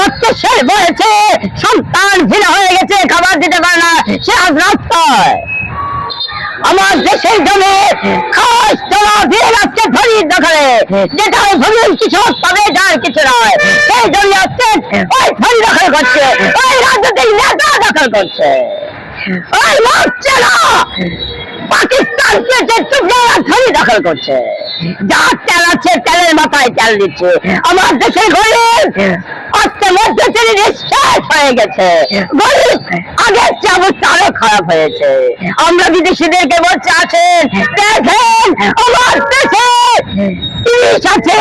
অত্যাচার বলেছে, সন্তান ভিড় হয়ে গেছে, খাবার দিতে পারে না, সে আজ রাস্তায়। আমার দেশের জমি খাস জমা দিয়ে আজকে ধরির দখলে, যেটা ওই ধরির কিছু তবে যার কিছু নয়, সেই জমি আজকে ওই ধরি দখল করছে, ওই রাজনৈতিক নেতা দখল করছে, ওই লোকছেরা পাকিস্তানকে যে টুকরা ধরি দখল করছে, যা তেল আছে তেলের মাথায় তেল দিচ্ছে। আমার দেশের গরিব আজকে মধ্যশ্রেণীর শেষ হয়ে গেছে, গরিব আগের চেয়ে অবস্থা আরো খারাপ হয়েছে। আমরা বিদেশিদেরকে বলতে আছেন, দেখেন আমার দেশে জিনিস আছে,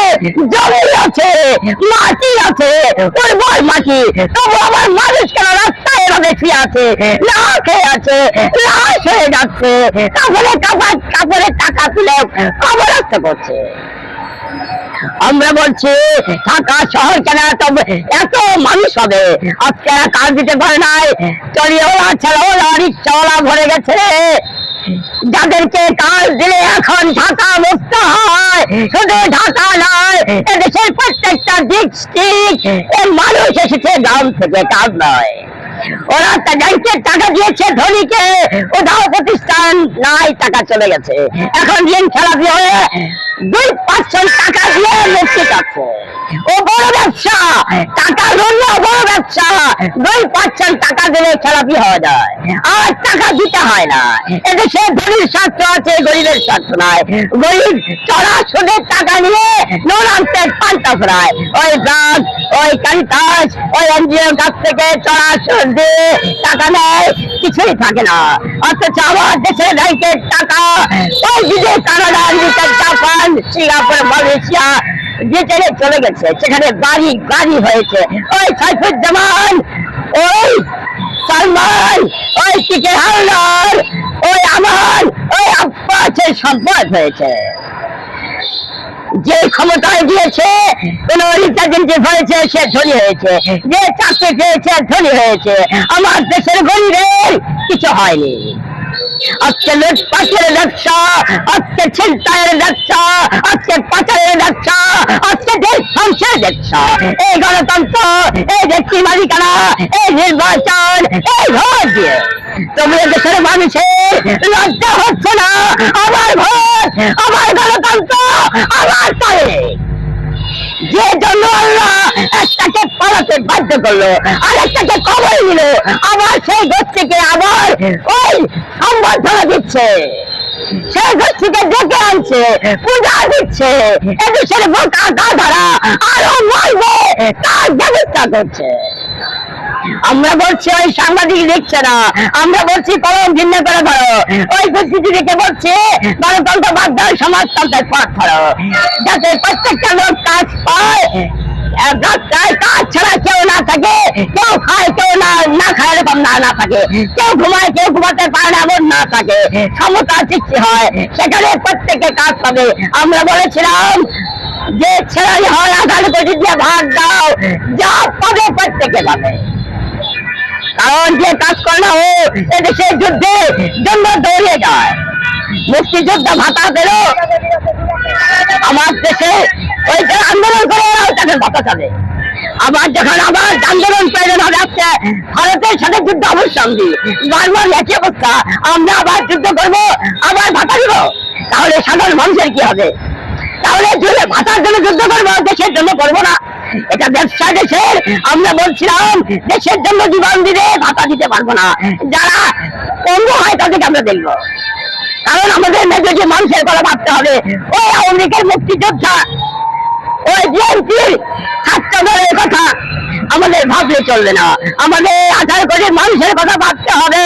জমি আছে, মাটি আছে, উর্বর মাটি, তবু আমার মানুষ কেন রাস্তায় এভাবে শুয়ে আছে, না খেয়ে আছে, লাশ হয়ে যাচ্ছে, তারপরে কাপড়ে টাকা তুলে কবরস্থ করছে। আমরা বলছি ঢাকা শহর কেন এত মানুষ হবে, আজকে কাজ দিতে পারে নাই, চলিওলা ছেলেওয়ালা রিক্সাওয়ালা ভরে গেছে, যাদেরকে কাজ দিলে এখন ঢাকা মুক্ত হয়। শুধু ঢাকা নয়, এদেশের প্রত্যেকটা ডিস্ট্রিক্ট এর মানুষ এসেছে গ্রাম থেকে, কাজ নয়। ওরা ব্যাংকের টাকা দিয়েছে ধনীকে, ওটাও প্রতিষ্ঠান নাই, টাকা চলে গেছে। এখন ঋণ খেলাপি হয়ে 2% টাকা দিয়ে মুক্তি পাচ্ছে। ও বড় ব্যবসা, টাকা ধরলে বড় ব্যবসা, 2% টাকা দিলে খেলাপি হওয়া যায়, আর টাকা দিতে হয় না। এদেশে ধনীর স্বার্থ আছে, গরিবের স্বার্থ নাই। গরিব চড়া সুদের টাকা নিয়ে নোরান্তের পাল্টা ফেরায়, ওই ব্রাঞ্চ, ওই কারিতাস, ওই এনজিওর কাছ থেকে চড়া সুদ দিয়ে টাকা নেয়, কিছুই থাকে না। অথচ আমার দেশের ব্যাংকের টাকা ওই দিকে Canada, America, Japan, Singapore, Malaysia ব্রিটেনে চলে গেছে, সেখানে গাড়ি হয়েছে। ওই সাইফুজ্জামান, ওই সালমান, ওই টিকে হালদার, ওই আমার, ওই আব্বাসের সম্পদ হয়েছে। যে ক্ষমতায় দিয়েছে, কোন রিপ্রেজেন্টেটিভ হয়েছে, সে ধনী হয়েছে, যে চাকরি পেয়েছে ধনী হয়েছে। আমার দেশের গরিবের কিছু হয়নি। আজকে লুটপাটের ব্যবসা, আজকে ছিনতাইয়ের ব্যবসা, আজকে পাচারের ব্যবসা, আজকে দেশ ধ্বংসের ব্যবসা। এই গণতন্ত্র, এই ব্যক্তি মালিকানা, এই নির্বাচন, এই ভোট দিয়ে তবু দেশের মানুষের লজ্জা হচ্ছে না। আমার ভোট, আমার গণতন্ত্র, আমার পায়ে, যে জন্য আল্লাহ একটাকে পালাতে বাধ্য করলো, আর একটাকে কবর দিল, আবার সেই গোষ্ঠীকে আবার ওই সম্বর্ধনা দিচ্ছে, সেই গোষ্ঠীকে ডেকে আনছে, পূজা দিচ্ছে। এদেশের বোকা গাধারা আরো মারবে তার ব্যবস্থা করছে। আমরা বলছি ওই সাংবাদিক দেখছে না, আমরা বলছি কলম ভিন্ন করে ধরো, ওই বুদ্ধিজীবীকে বলছি গণতন্ত্র বাদ দাও, সমাজতন্ত্রের পথ ধরো, যাতে প্রত্যেকটা লোক কাজ পায়, রাস্তায় কাজ ছাড়া কেউ না থাকে, কেউ খায় কেউ না খায় এরকম না থাকে, কেউ ঘুমায় কেউ ঘুমাতে পারে না এমন না থাকে, সমতা সৃষ্টি হয়, সেখানে প্রত্যেকে কাজ পাবে। আমরা বলেছিলাম যে ছেড়াই হয় 18 কোটি দিয়ে ভাগ দাও, যা পাবে প্রত্যেকে পাবে। কারণ যে কাজ করে না ও এদেশের যুদ্ধে জন্য দৌড়িয়ে যায়। মুক্তিযুদ্ধ ভাতা পেল আমার দেশে, ওই আন্দোলন করে ওরাও তাকে ভাতা চাবে। আবার যখন আবার আন্দোলন প্রয়োজন হবে, আজকে ভারতের সাথে যুদ্ধ অবশ্যই বারবার একই অবস্থা, আমরা আবার যুদ্ধ করবো, আবার ভাতা দিব, তাহলে সাধারণ মানুষের কি হবে? তাহলে ভাতার জন্য যুদ্ধ করবো, দেশের জন্য করবো না। এটা ব্যবসা দেশের। আমরা বলছিলাম দেশের জন্য জীবন দিলে ভাতা দিতে পারবো না, যারা অঙ্গ হয় তাদেরকে আমরা দেখবো। কারণ আমাদের মেজরিটি মানুষের কথা ভাবতে হবে। ওই আওয়ামী লীগের মুক্তিযোদ্ধা, ওই বিএনপির ছাত্র দলের কথা আমাদের ভাবলে চলবে না, আমাদের 18 কোটি মানুষের কথা ভাবতে হবে।